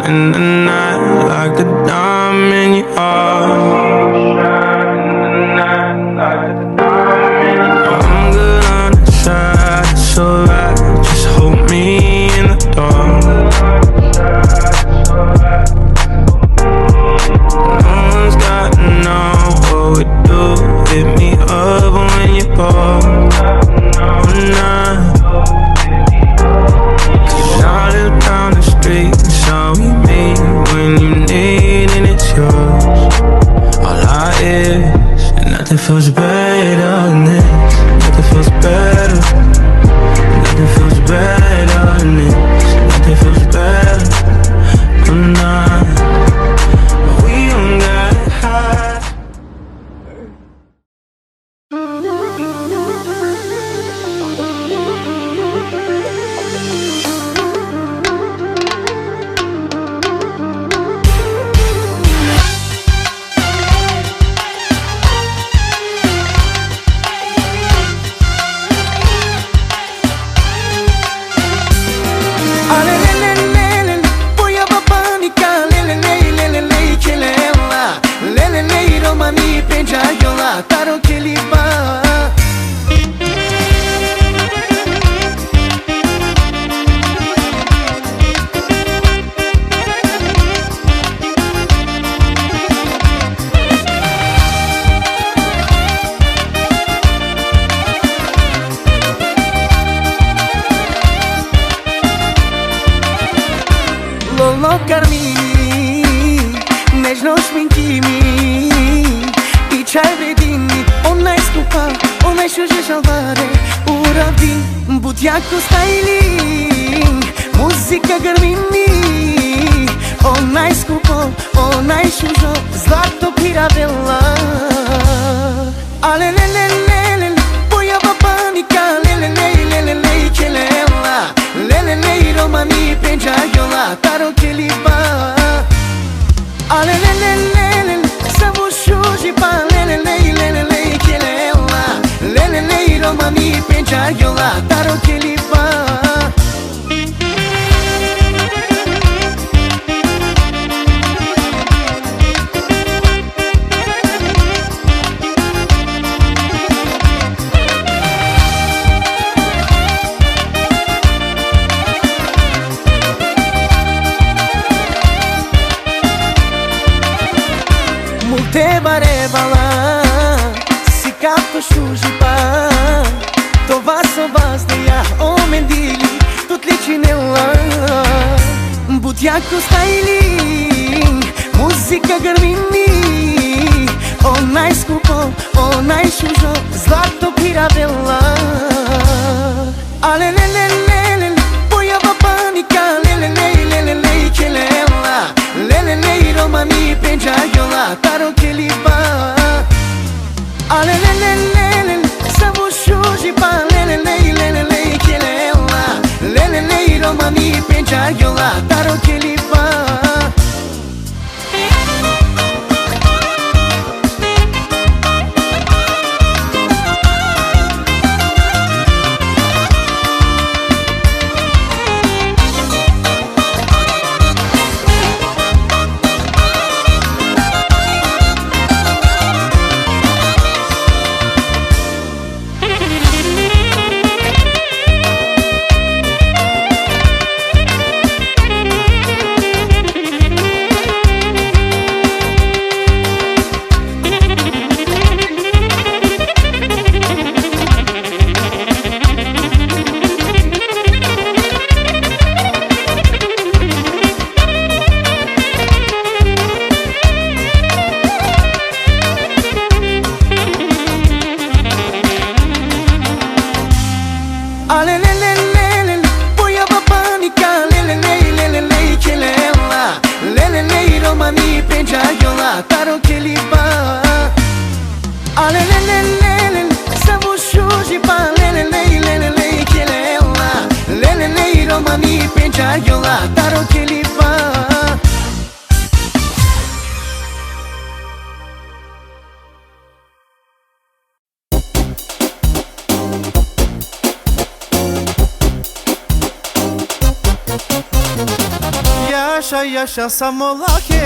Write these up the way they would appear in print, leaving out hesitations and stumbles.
in the night like a diamond you are. I'm good on the side, it's alright. Just hold me in the dark. No one's gotta know what we do. Hit me up when you fall. Cause I live down the street, it's all we meet. When you need and it's yours, all I is, and nothing feels better than this. Nothing feels better. Nothing feels better than this. Nothing feels better. I'm not. We don't gotta hide. Lolo Carmini, nežno šminkimi I čaj vredini, onaj skupa, onaj šuže žalvare Urabi, budjako styling, muzika grmini Onaj skupo, onaj šužo, zlato piravela Ale le le le le, pojava panika, le le le le le le kelela Le le le romani penjaiola, taro keliba Ale le le le le, samo shuji pa le le le le le le kelela Le le le romani penjaiola, taro keliba Multe barevala, si kapto šužipa To vas obazdeja, o mendili, tot ličinela Budjako styling, muzika grmini Onaj skupo, onaj šužo, zlato piravela Ale le le le le, pojava panika, le le le le le le kelela Le le le romani penjaiola, taro keliba Ale le le le le, samo shuji pa le le le le le le kelela Le le le romani penjaiola, taro keliba Ale le le le le, pojava panika, le le le le le le kelela Le le le romani penjaiola, taro keliba Ale le le le le, samo shuji pa le le le le le le kelela Le le le romani penjaiola, taro keliba Jaša samo lake,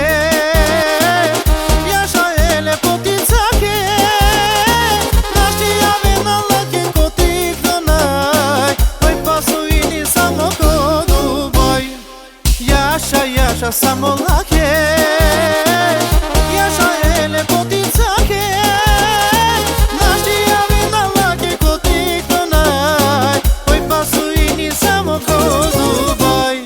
Jaša ele poticake, Naști avena lake kotik donai, Oi pasu ini samo kodu boy. Jaša samo lake, Jaša ele poticake, Naști avena lake kotik donai, Oi pasu ini samo kodu boy.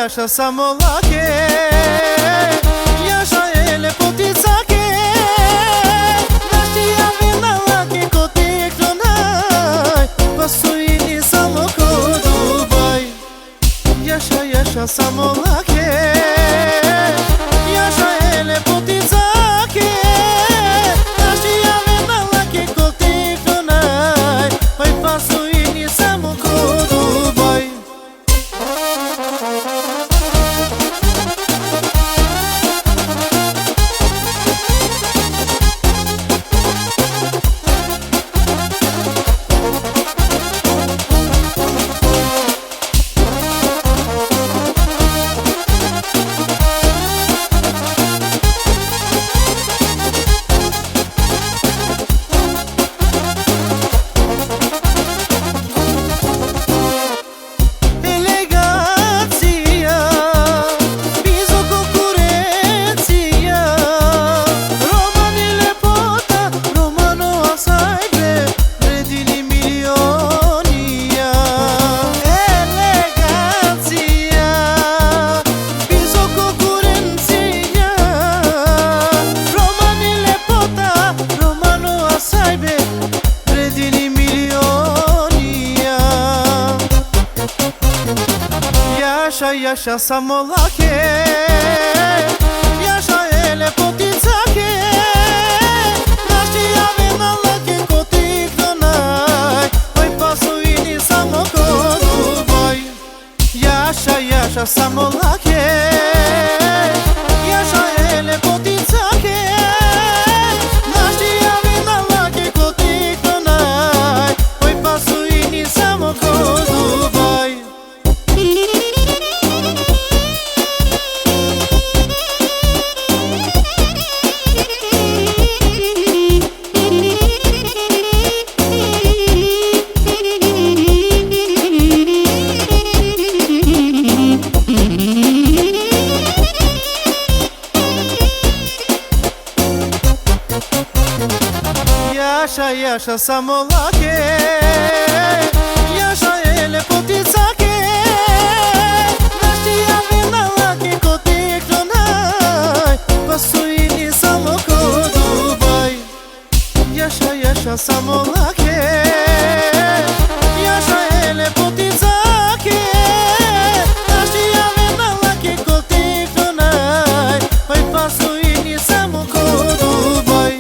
Jaša samo lake, Jaša ele poticake, Naști avena lake kotik donai, Pasu ini samo kodu boy. Jaša samo lake, Jaša ele poticake, Naști avena lake kotik donai, Oi pasu ini samo kodu boy. Jaša samo lake, Jaša ele poticake, Naști avena lake kotik donai, Oi pasu ini samo kodu boy. Jaša samo lake, Jaša ele poticake, Naști avena lake kotik donai, Oi pasu ini samo kodu boy. Jaša samo lake, Jaša ele poticake, Naști avena lake kotik donai, Pasu ini samo kodu boy. Jaša samo lake, Jaša ele poticake, Naști avena lake kotik donai, Oi pasu ini samo kodu boy.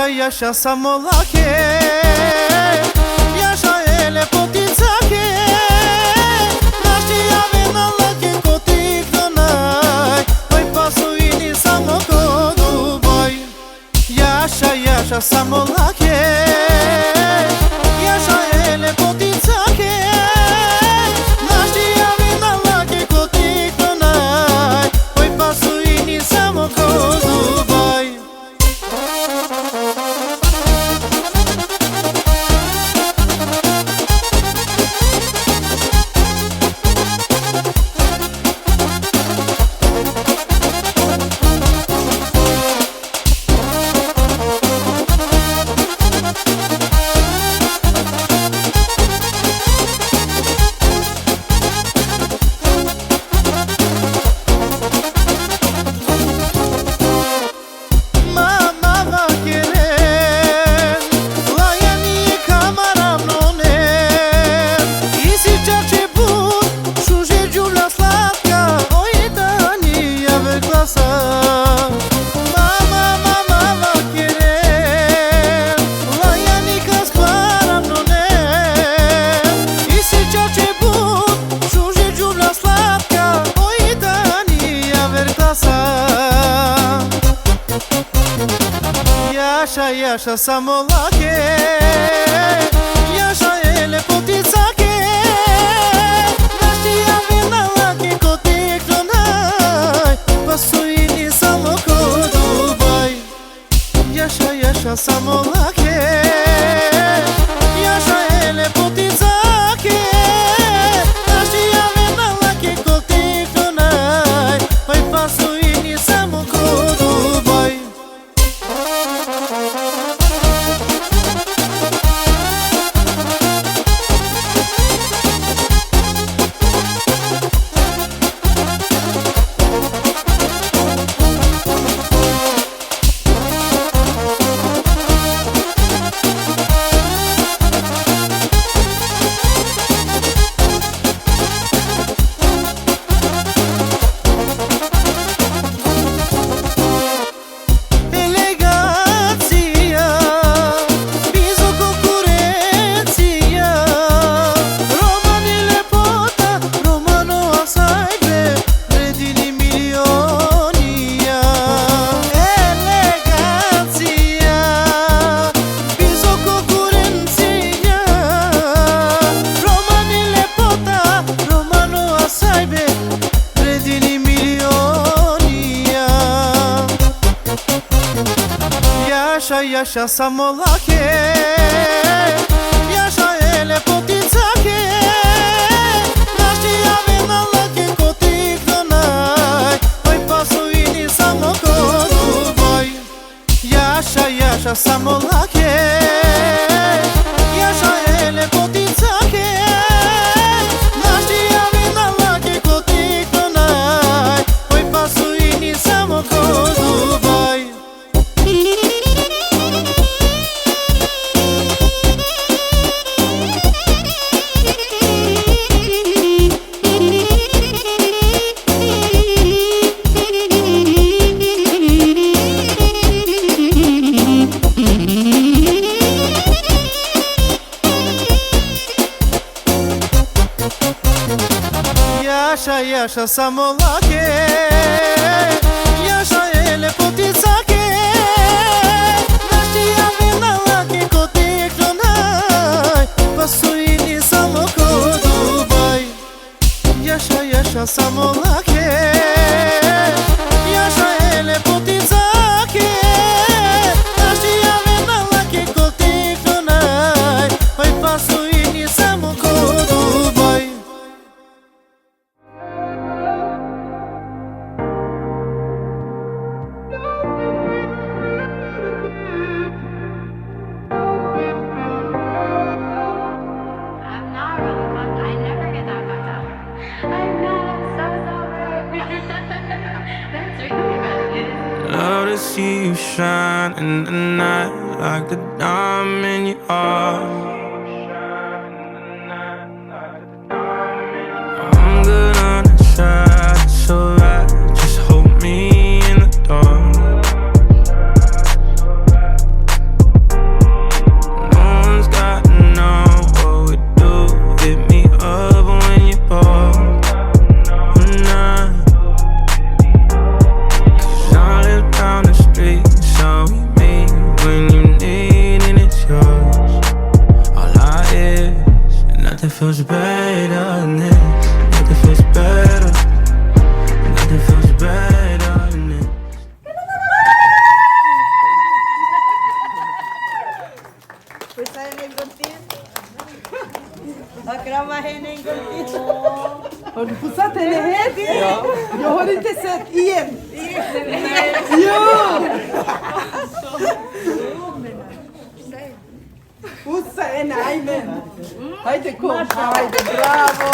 Yasha samolake Yasha ele poticake Našti jave na lake kotik donaj Oj pasuini samo ko Dubaj Yasha samolake Yasha ele poticake Našti jave na lake kotik donaj Oj pasuini samo ko Dubaj Yasha samolake Yasha ele poticake Našti jave na lake kotik donaj Pasuini samo ko Dubaj Yasha samolake Yasha ele poticake Našti jave na lake kotik donaj Oj pasuini samo ko Dubaj Yasha samolake Yasha ele poticake Našti jave na lake kotik donaj Oj pasuini samo ko Dubaj Yasha samolake Yasha ele poticake Našti jave na lake kotik donaj Oj pasuini samo ko Dubaj Yasha samolake Yasha ele poticake Našti jave na lake kotik donaj Pasuini samo ko Dubaj Yasha samolake Yasha ele poticake Našti jave na lake kotik donaj Oj pasuini samo ko Dubaj Love to see you shine in the night like the diamond you are. I'm good on the side, it's alright. Just hold me in the dark. Har du pusat henne helt? Ja. Jag har inte sett igen. Ja! Pussa henne, amen. Haydi kom. Haydi, bravo.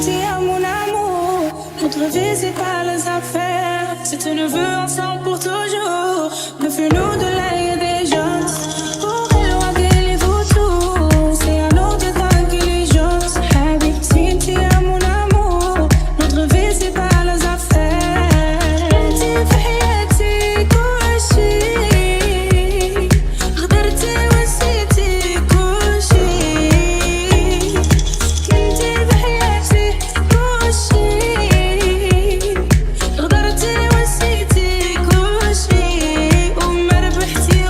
gentil à mon amour. Notre vie c'est pas les affaires. Si tu nous veux ensemble pour toujours, ne fais-nous de l'air et des gens. Pour éloigner les vautours, c'est un autre temps que les gens. Habibti à mon amour. Notre vie c'est pas les affaires. Inti في حياتي كل شيء. غدرتي وسيتي كل شيء. كنتي بحياتي كل شيء. غدرتي وسيتي كل شيء. وما ربحتي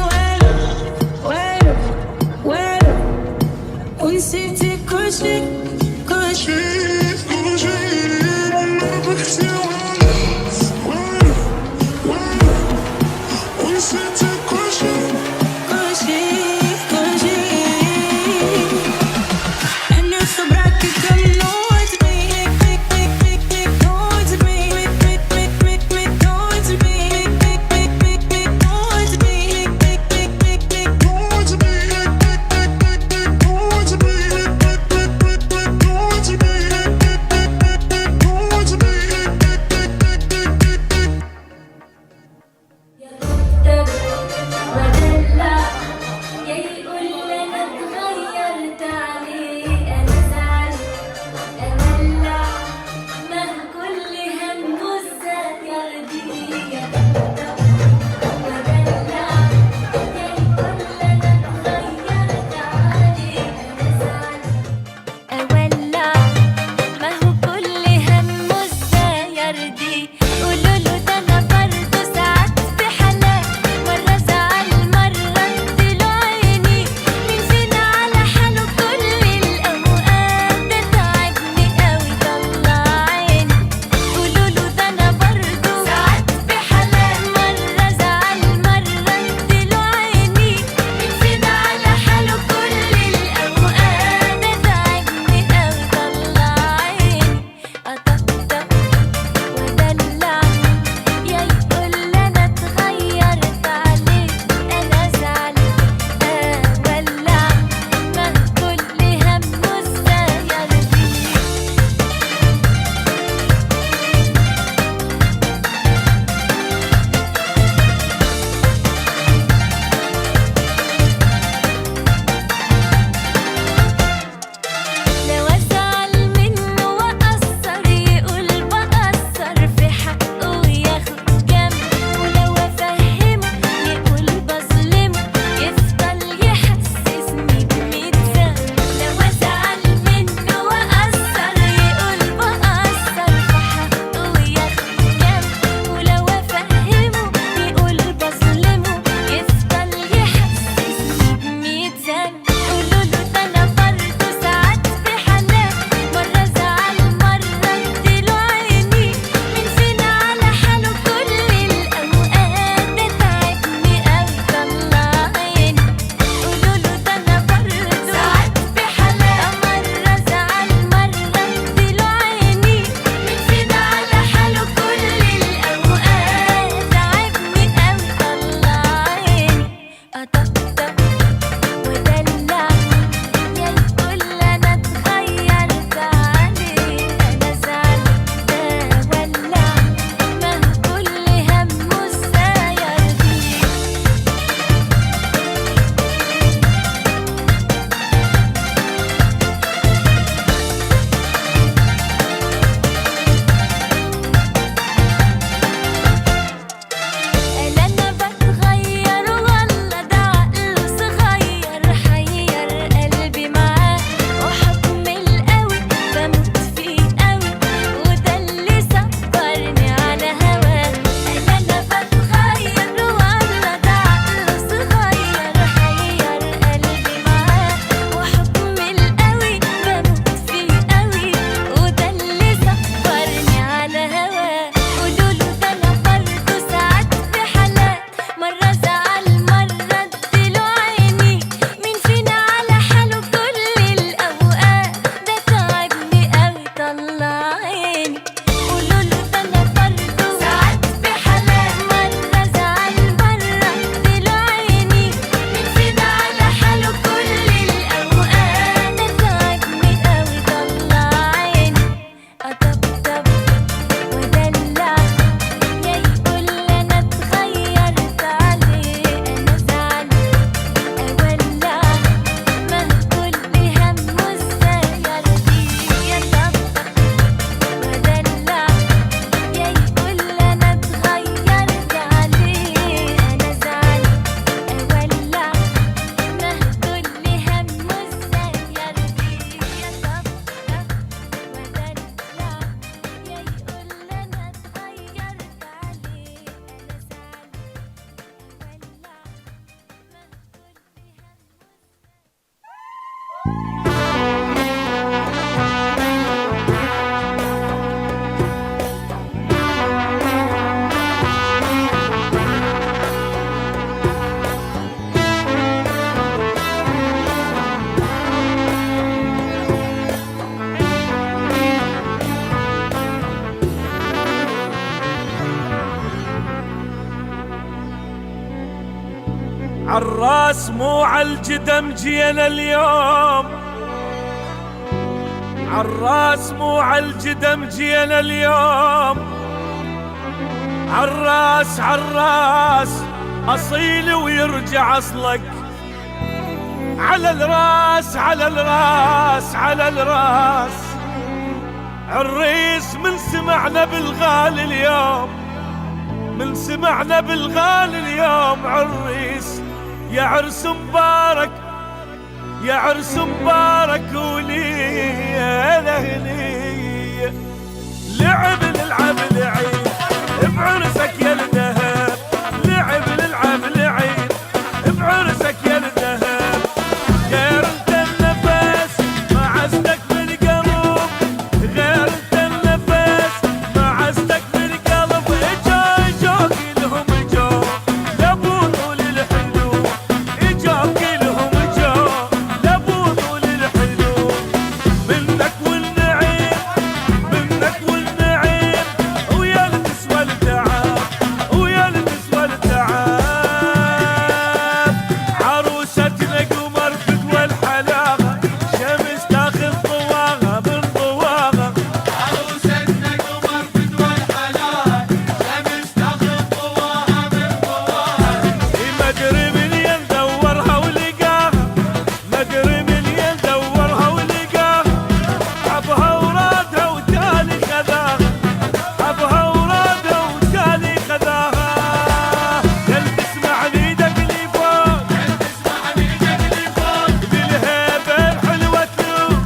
عالراس مو عالجدم جينا اليوم، عالراس مو عالجدم جينا اليوم، عالراس عالراس أصيل ويرجع أصلك، على الراس على الراس على الراس. عريس من سمعنا بالغالي اليوم، من سمعنا بالغالي اليوم عريس. يا عرس مبارك يا عرس مبارك ولي الأهلية، لعب نلعب العيد بعرسك يا الذهب، لعب نلعب العيد بعرسك يا الذهب. غير انت النفس ما عزتك بالقلب، غير انت النفس ما عزتك بالقلب. اجا كلهم اجا لابو طول الحلو، اجا كلهم اجا لابو طول الحلو. منك والنعيم منك والنعيم، ويا النسوة التعب ويا النسوة التعب. عروستنا قمر فدوى الحلاوة، شمس تاخذ ضواها من ضواها. عروستنا قمر فدوى الحلاوة، شمس تاخذ ضواها من ضواها. ما ادري من يدورها ولقاها، ما ادري من يدورها ولقاها. ابها ورادها وتالي خذاها، ابها ورادها وتالي خذاها. قلب اسمع ليدك اللي فوق، اسمع بيدك اللي فوق، بالهيبة الحلوة تلوم،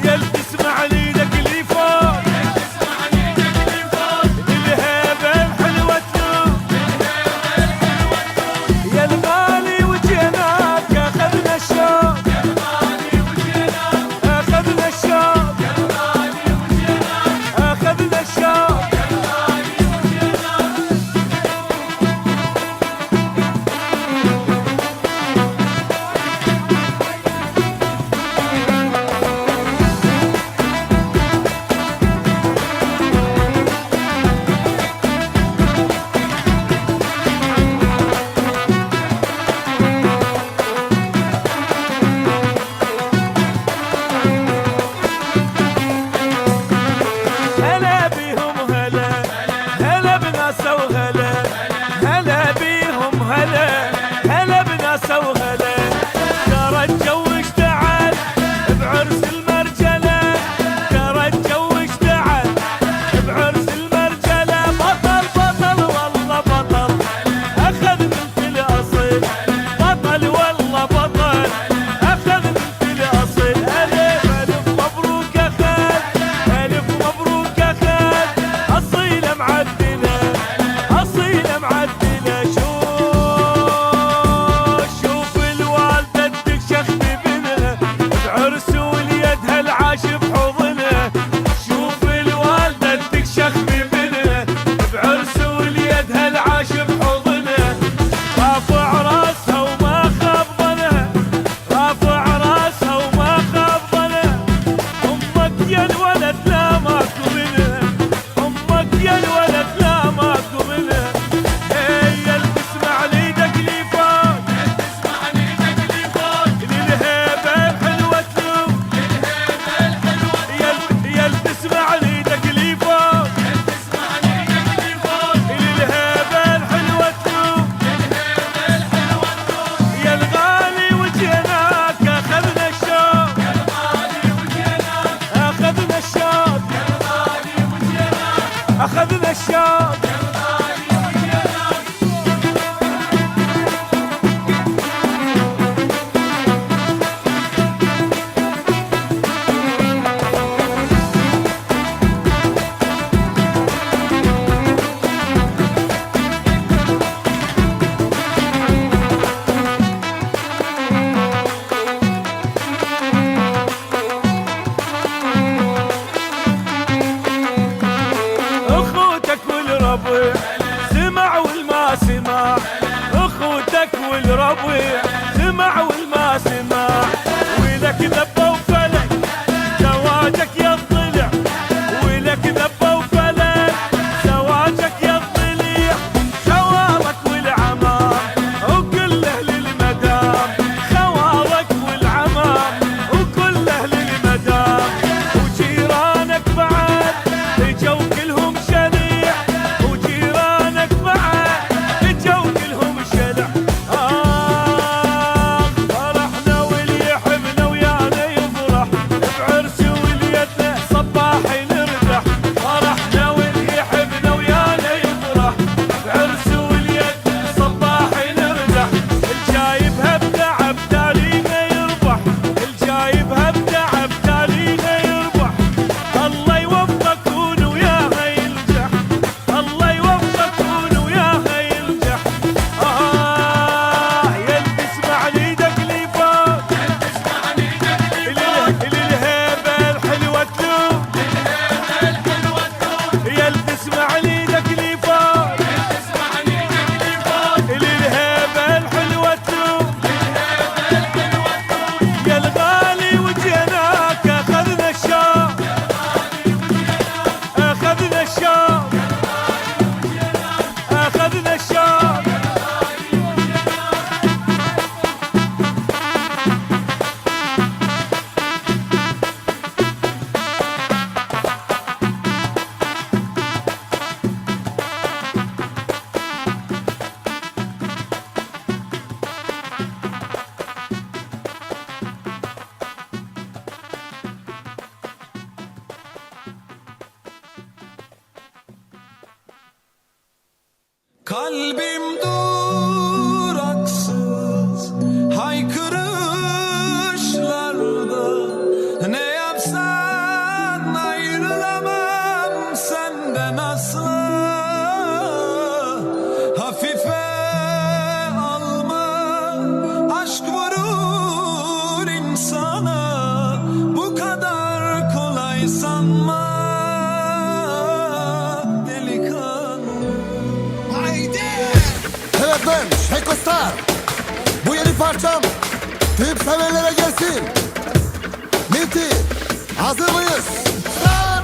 يا اللي تسمع ليدك اللي فوق، اسمع بيدك اللي فوق، بالهيبة الحلوة تلوم. يا الغالي وجيناك اخذنا الشوق، اخذنا الشوق، اخذنا الشوق. هلا بيهم هلا، هلا بناسه وهلا، هلا بيهم هلا، هلا بناسه وهلا. ترى الجو اشتعل بعرس المرجلة، ترى الجو اشتعل بعرس المرجلة. بطل بطل والله بطل أخذ بنت الأصيل، بطل والله بطل أخذ بنت الأصيل. ألف ألف مبروك أخذ، ألف مبروك أخذ أصيلة معدلة، أصيلة معدلة. شوف الوالدة تكشخ ببنها بعرس وليدها العاش بحضنها. شوف الوالدة تكشخ ببنها بعرس وليدها العاش بحضنها. رافع راسها وما خاب ظنها، رافع راسها وما خاب ظنها. امك يا الولد لا ماكو منها، امك يا الولد لا ماكو منها. هي اللي تسمع ليدك اللي فوق، اسمع بيدك اللي فوق، للهيبة الحلوة تلوم. يا اللي تسمع ليدك اللي فوق، اسمع بيدك اللي فوق، للهيبة الحلوة تلوم. يا الغالي وجيناك اخذنا الشوق، اخذنا الشوق، اخذنا الشوق. اخوتك والرب Kalbim duraksız haykırışlarda, ne yapsan ayrılamam senden asla. Hafife alma, aşk vurur insana, bu kadar kolay sanma delikanlı. Evet ben Şeko Star. Bu yeni parçam tüm severlere gelsin. Minty, hazır mıyız? Star!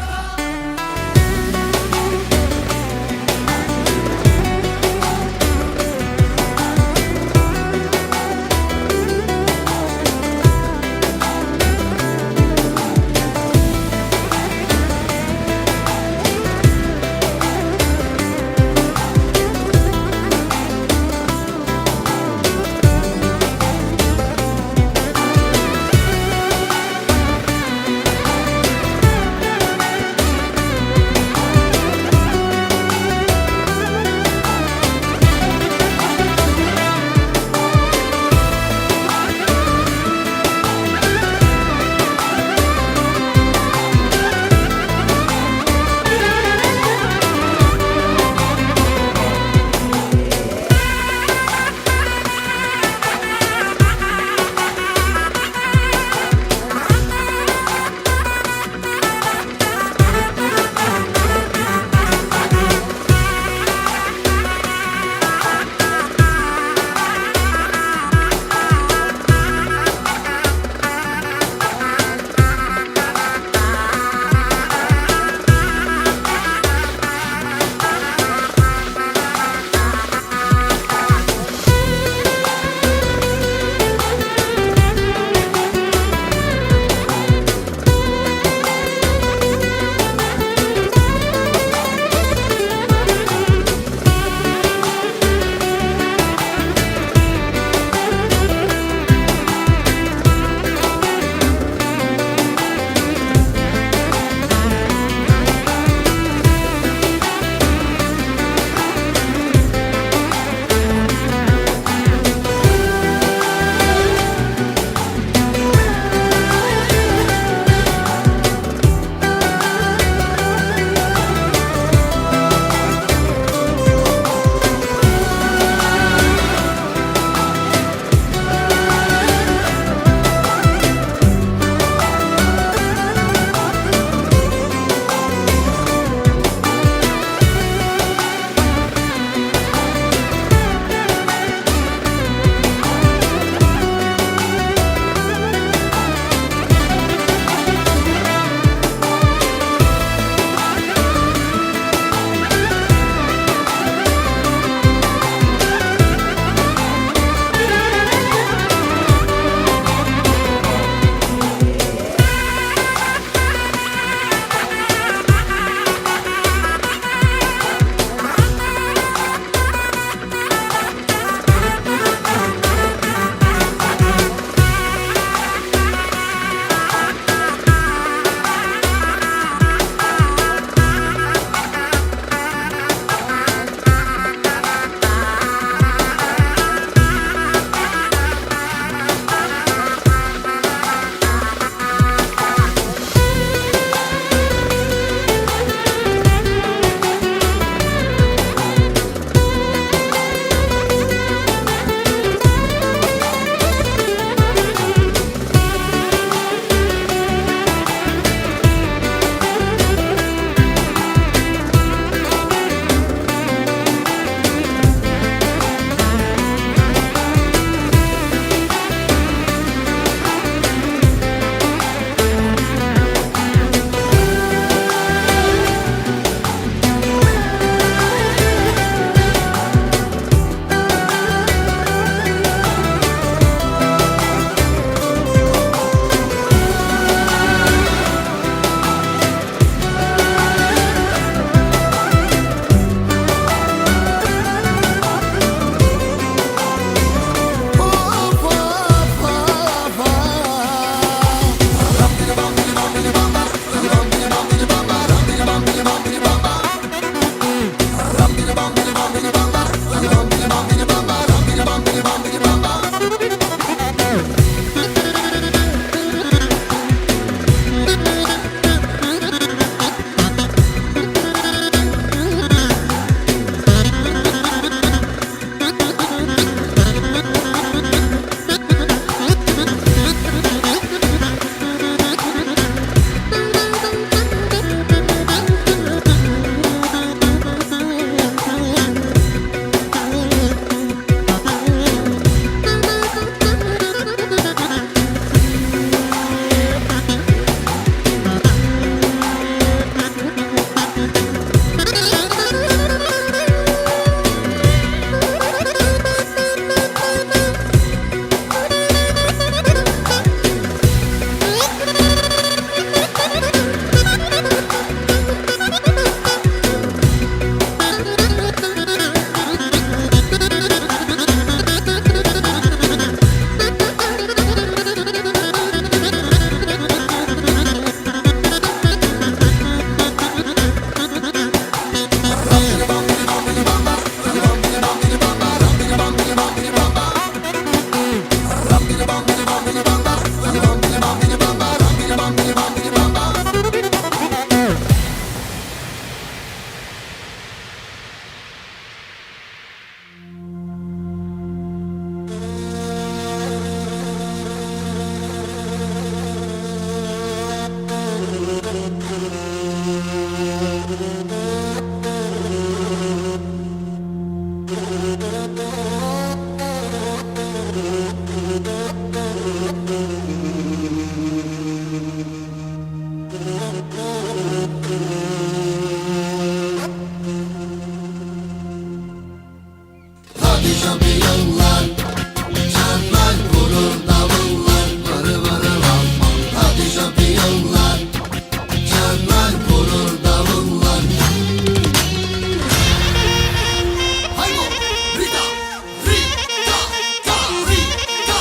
Hadi şampiyonlar, canlar vurur davullar, varı varı vam vam. Hadi şampiyonlar, canlar vurur davullar. Haydi Rita, Rita, ta, Rita,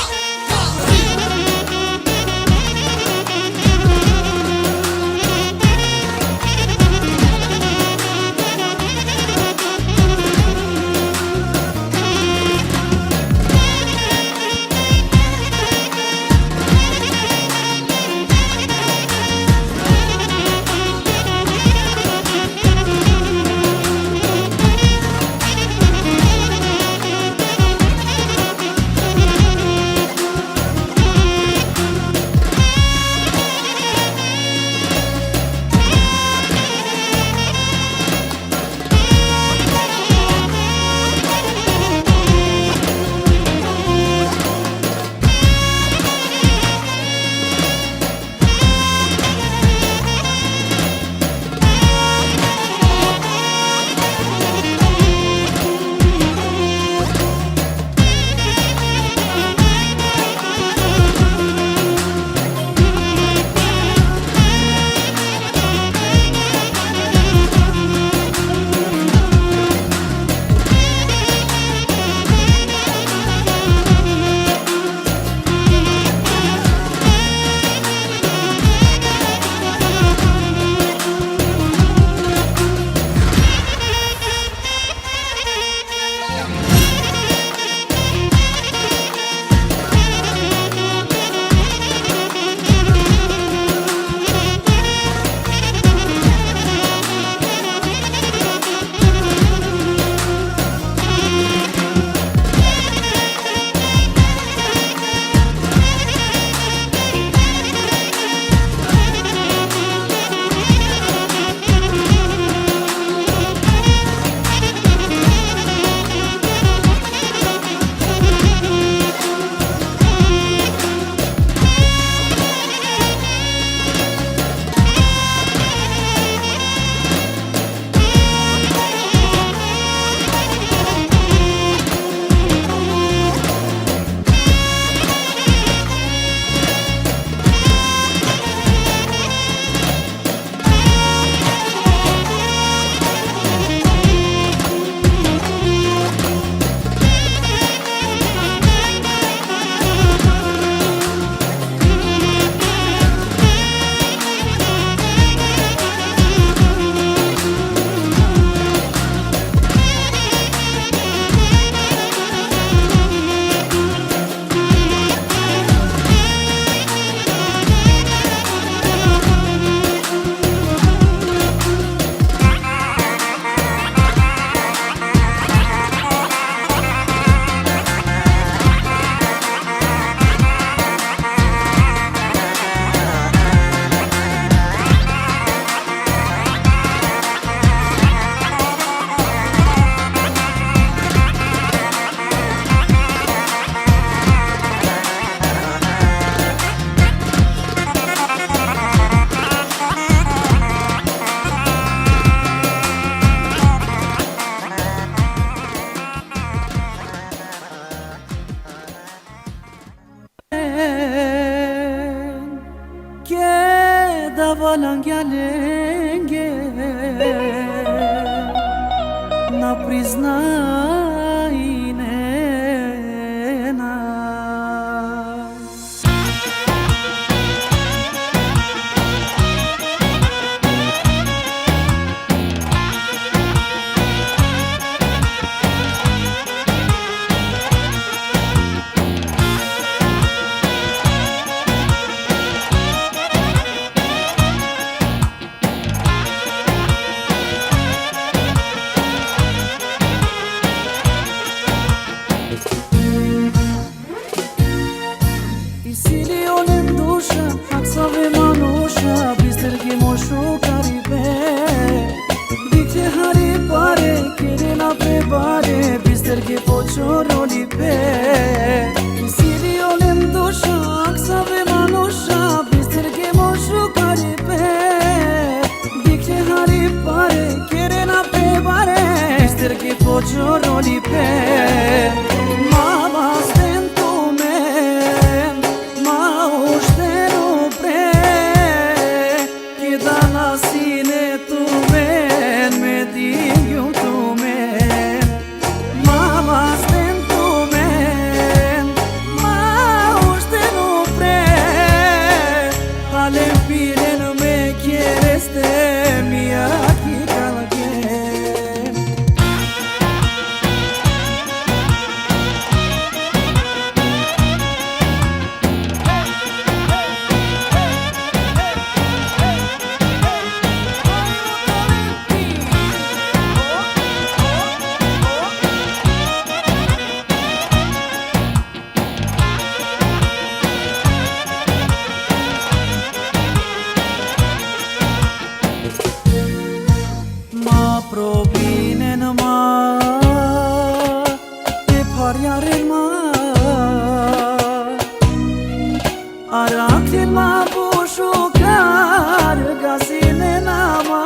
ta, Valangялenge на признайнена. poggio di pe Mama stento men Ma uštenu pre Ki dana sine tu men Me digju tu men Mama stento men Ma uštenu pre Alem piren me kjereste Mia ki kalgen Ma provinen ma E parjaren ma Araktin ma bushukar Gazine nama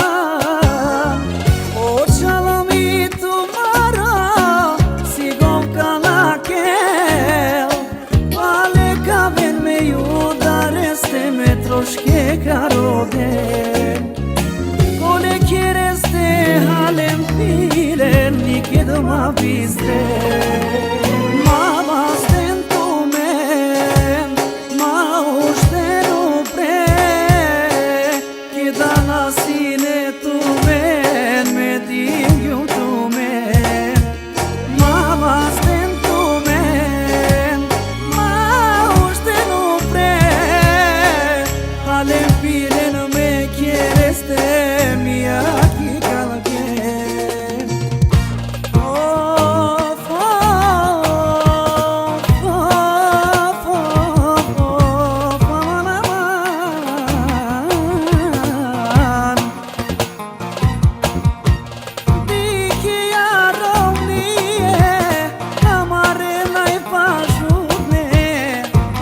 O çalami tumara Sigom kalakel Ale kaven me judar Este me troške karogen Kole kjereste halem pilen Niked ma bistre Mama stento men Ma uštenu pre Ki dana sine tu men Me digju tu men Mama stento men Ma uštenu pre Halem pilen me kjereste Mia ki kalgen Of, of, of, of, aman Diki jaromnie Amare nai pashutne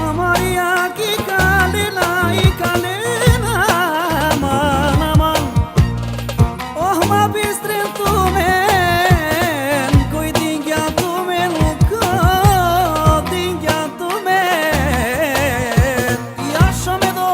Amaria ki kalena I kalena Aman, aman Oh ma bistren tu men Koi dingja tu men Ko dingja tu men Jasho me do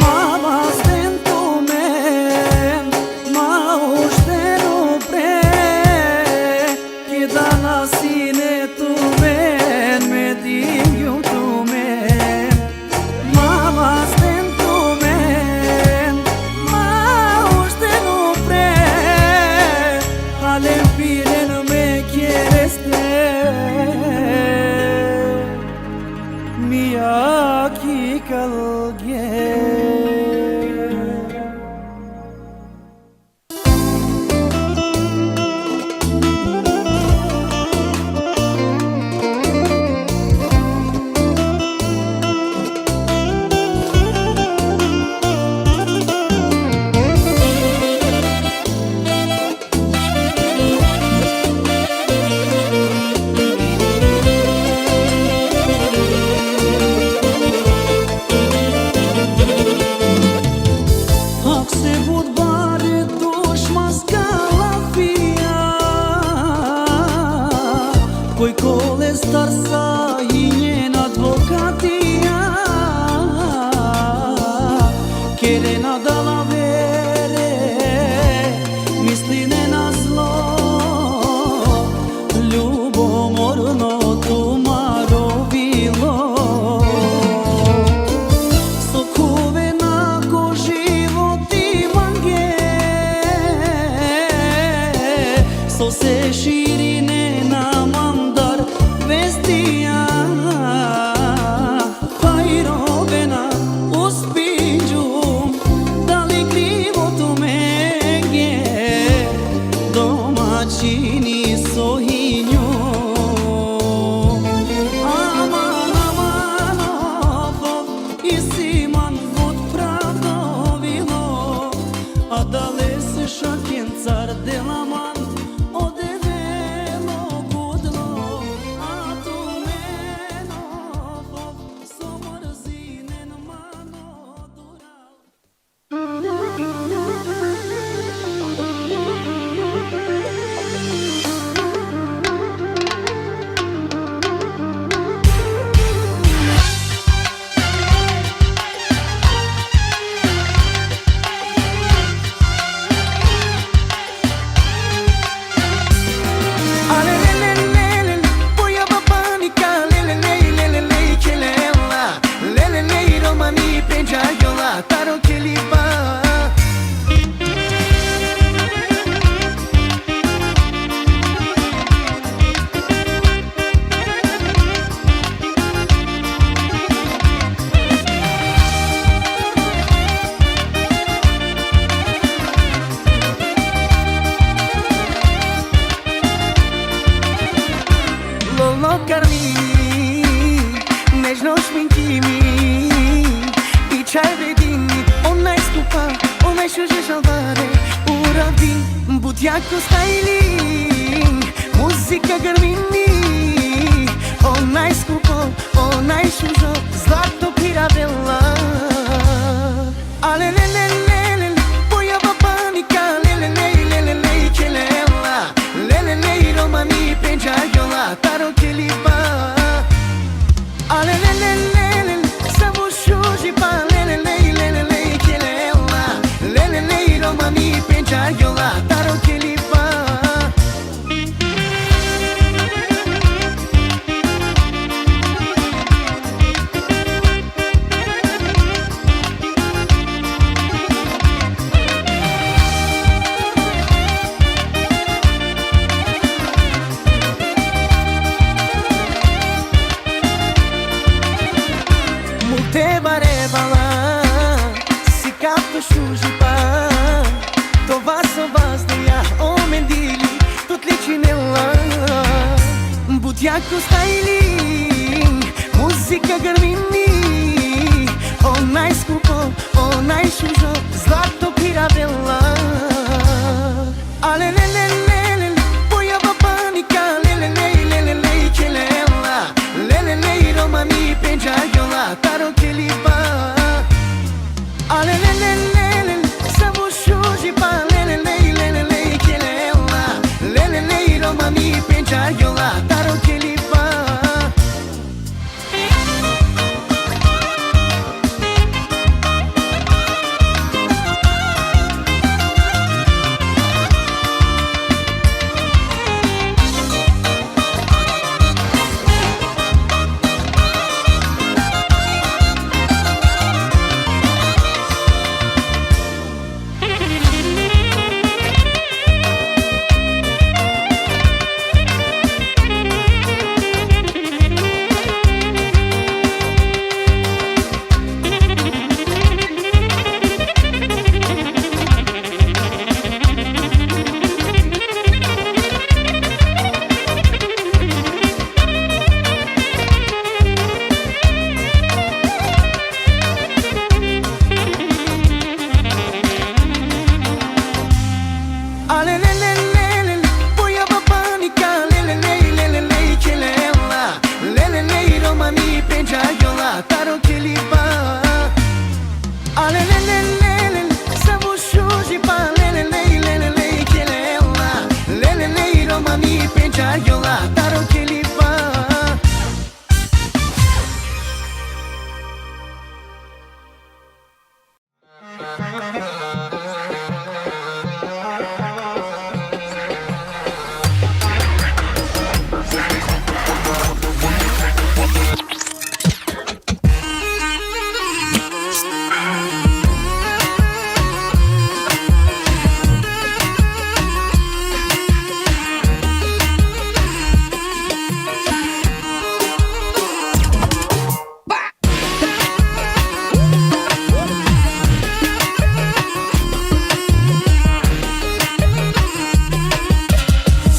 Mama stento men Ma uštenu pre Ki dana sine tu men Me digju tu men Mama stento men Ma uštenu pre Alem piren me kjereste Mia ki kalgen Akse bud bare dush maskala fia Koi kole starsa I njen advokatia Kere na dala vere Misline na zlo Ljubomorno tumarovilo Sokove nako život imange So se širine namam dar vestija Hajrovena uspinđum Da li krivo tu menge Domaćini sohinjom não smentimi I čaj vredini Onaj skupa, onaj što že žalvare Uravi, budjako styling Muzika grmini Onaj skupo, onaj šužo Zlato piravela Ale le le le le Pojava panika Le le le le le le Kelela Le le le romani penjajola Taro keliba Ale le le le le Samo shuji pa Le le le le le le Kelela Le le le romani penjajola Taro keliba Te barevala Si kapto shuji pa To vaso vazdeja O mendili Tot ličinela Budjako styling Muzika grmini Onaj skupo Onaj šužo Zlato piravela Ale le le le le Pojava panika Le le le le le le Kelela Le le le romani penjajola Taro keliba Ale le le le le Samo shuji pa Le le le le le le Kelela Le le le romani penjajola Taro keliba Ale le le le le Pojava panika Le le le le le le Kelela Le le le romani penjajola Taro keliba Ale le le le le Samo shuji pa Le le le le le le Kelela Le le le romani penjajola Taro keliba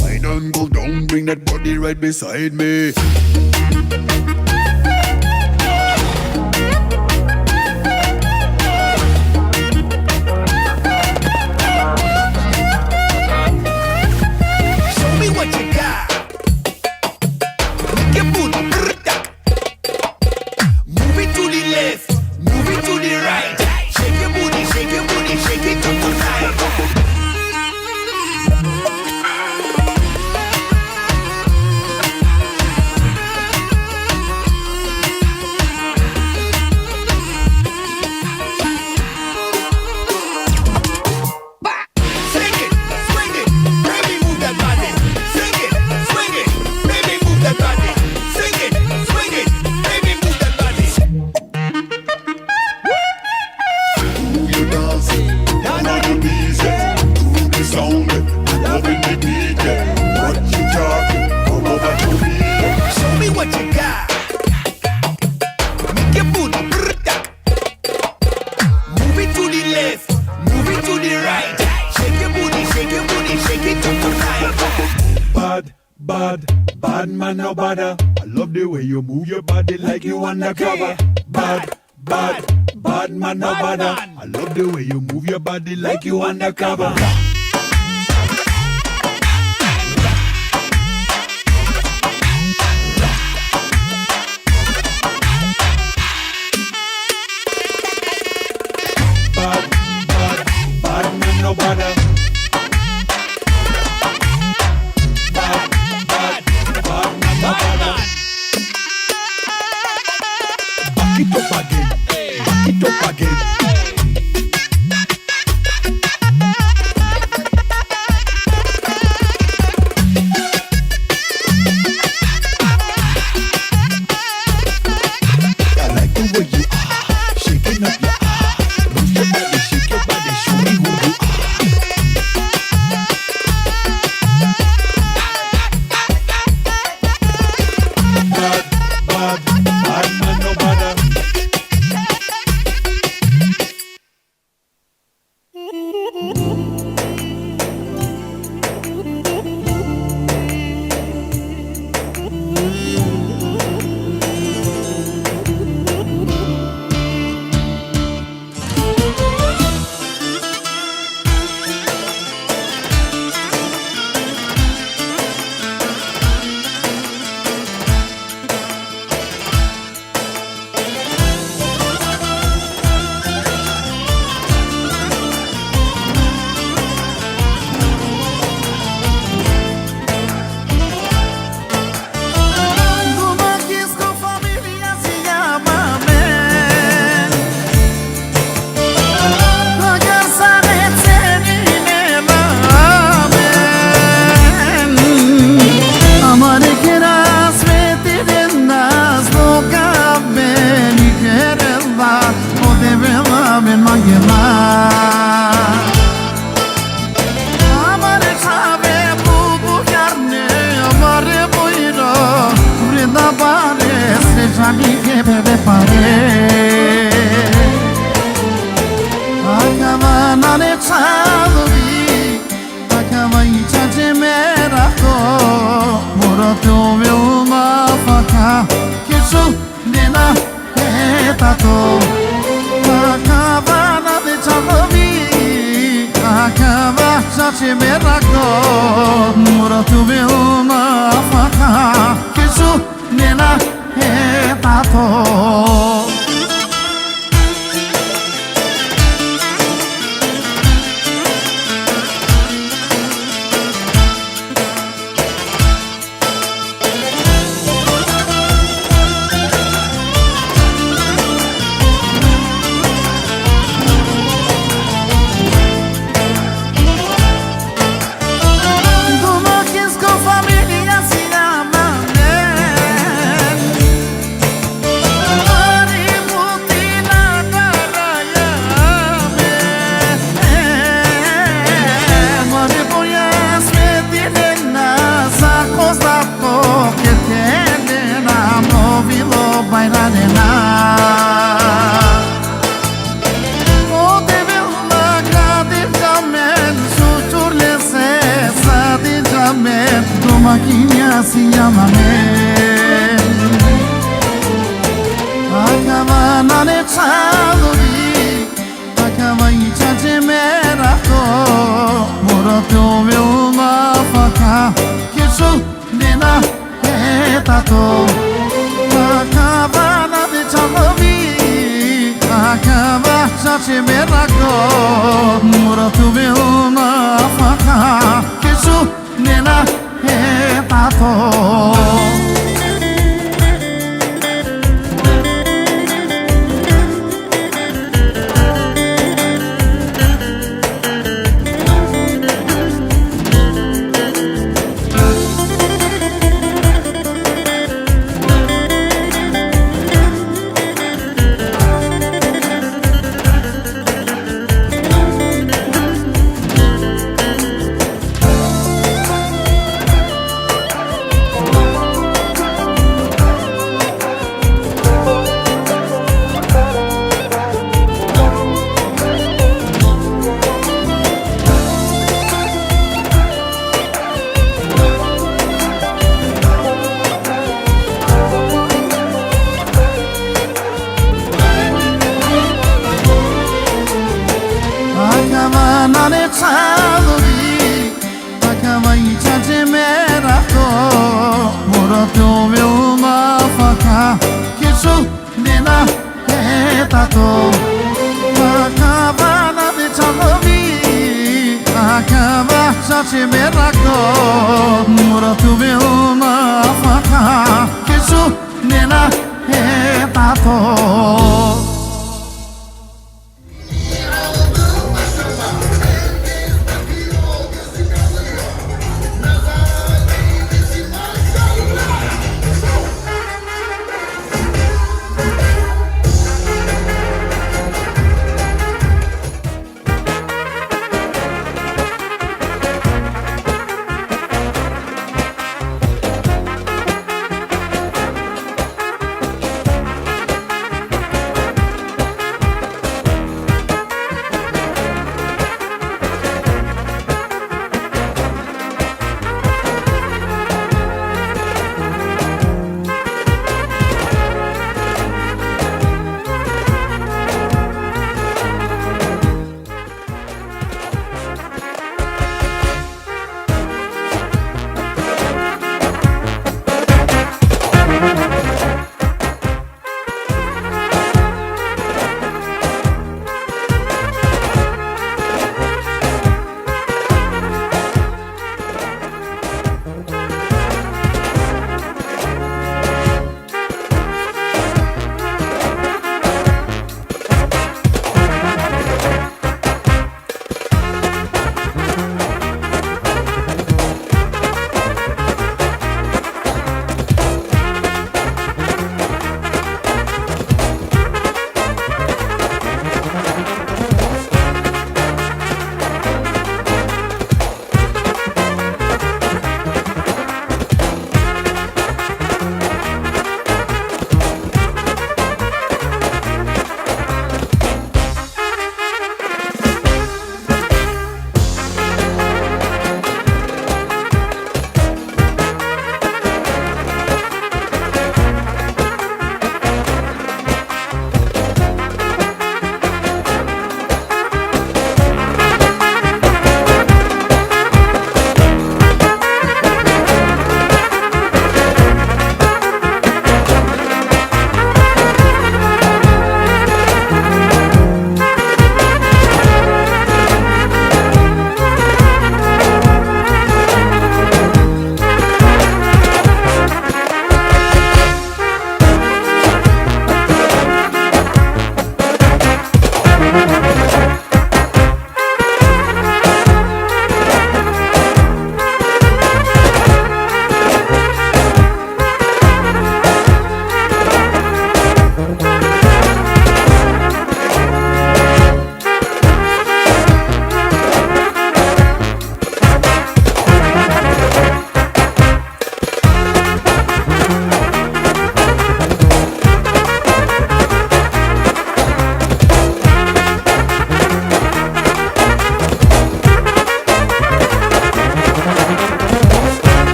Why don't go down, bring that body right beside me. Show me what you got. Make your booty brrrr. Move it to the left, move it to the right. Shake your booty, shake your booty, shake it up tonight. bad man no bother. I love the way you move your body like you undercover. Bad man no bother. I love the way you move your body like you undercover. Bad man no bother. Bad man no bother. Back it up again. Back it up again. I like the way you are shaking up your move your body, shake your body, show me who you are. Bad man no bother. Nena, Ichache merako Moroto vilna faka Kichu nena etato Akabana de chalovi Akaba chache merako Moroto vilna faka Kichu nena etato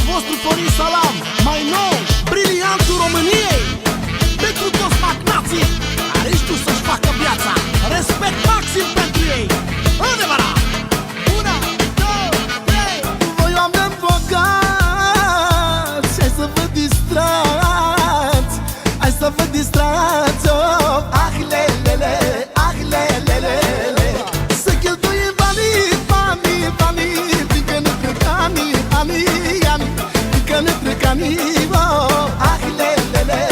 vostru Florin Salam, mai nou, briliantul României. Pentru toți magnații care știu să-și facă viața. Respect maxim pentru ei. Adevărat! Una, două, trei. Voi oameni bogați, hai să vă distrați, hai să vă distrați, oh. Ah, lelele, ah, lelele, să cheltuim banii, banii, banii, fiindcă ne trec anii, anii, anii, fiindcă ne trec anii, oh. Ah, lelele,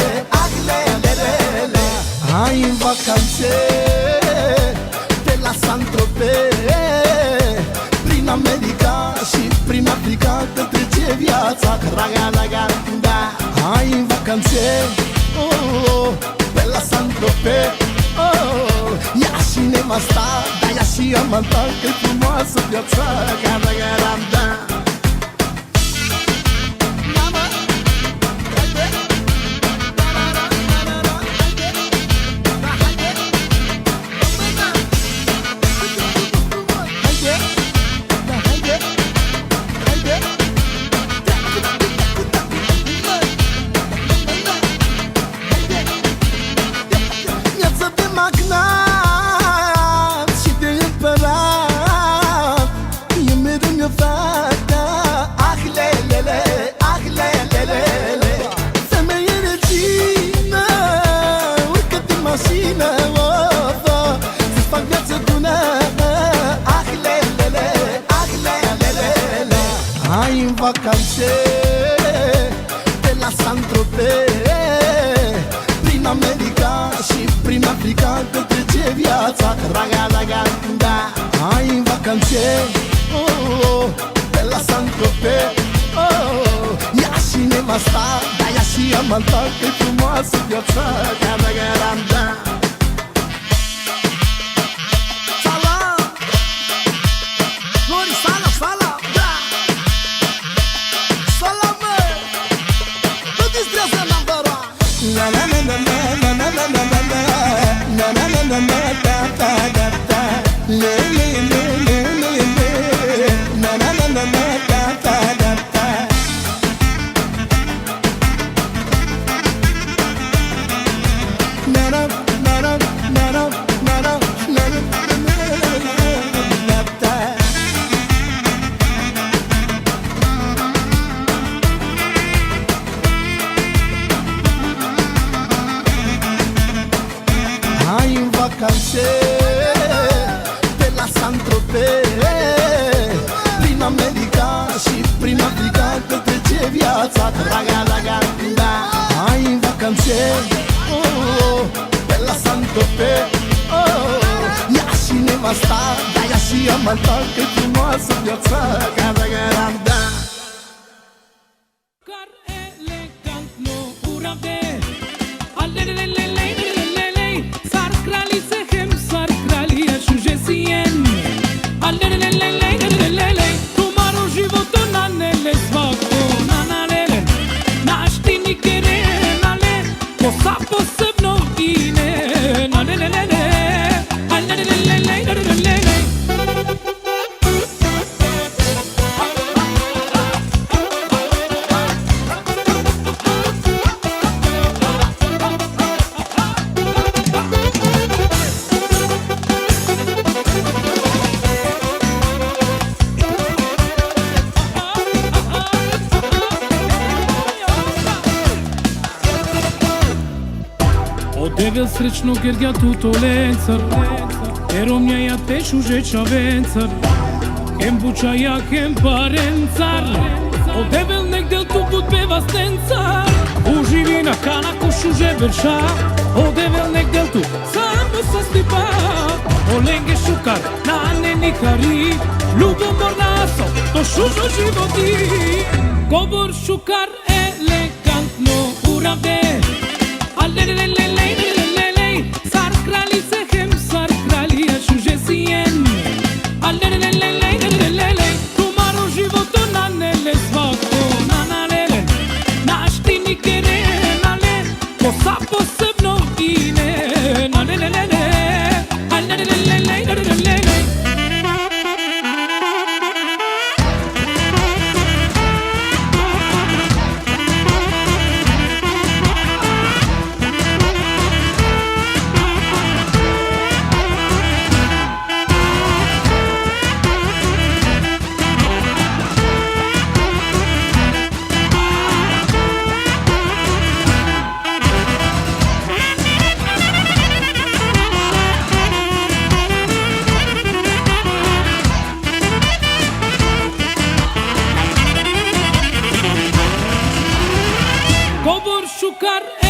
ah, lelele, hai în vacanțe pe la Saint-Tropez, prin America și prin Africa te trece viața. Raga, raga, da. Hai în vacanțe, oh, oh, pe la Saint-Tropez, oh, ia și nevasta, da, ia și amanta, că-i frumoasă viața. Raga, raga, da. Viață de magnat și de împărat, e mereu mi-o fata. Ah, lelele, ah, lelele, femeie regină, urcă din mașină, oh, oh, să-ți fac viață bună. Ah, lelele, ah, lelele, hai în vacanțe pe la Saint-Tropez, prin America și prin Africa te trece viața. Raga, raga, da. Hai în vacanțe, oh, oh, pe la Saint-Tropez, oh, ia și nevasta, da, ia și amanta, că-i frumoasă viața. Raga, raga, da. Salam, Flori, salam, salam, da. Salam, mă, nu distrează number one. La la la la la la la la la la la la la la la da da da da le le le le le le la la la la la da da da da. Na na na na na na na na na na da. Hai în vacanțe pe la Saint-Tropez, prin America și prin Africa te trece viața. Raga, raga, da. Hai în vacanțe, oh, oh, pe la Saint-Tropez, oh, ia și nevasta, da, ia și amanta, că-i frumoasă viața. Raga, raga, da. Car elegant no urabe, alelelelelelelelele, sar kralice hem, sar kralia shujesien, alelelelelelelele, tomaro životo na nele svako na nalele, našti nikere nale, posa posebno ine, alelelele, alelelelelelelele. Devil srećno gergja tuto lencar, ero mnjaja tešu žeča vencar, hem bučaja, hem parencar, o devil negdel tu put beva stencar, uživi na kanaku šuže verša, o devil negdel tu samo sa stipa, o lenge šukar na neni kari, ljubomor naso, to šužo životi, govor šukar elegantno uravde, alelelelelelelele, sar kralice hem, sar kralia shujesien, alelelelelelelele, tomaro životo na nele svako na nalele, našti nikere nale, posa posebno ine, alelelele, alelelelelelelele. machucar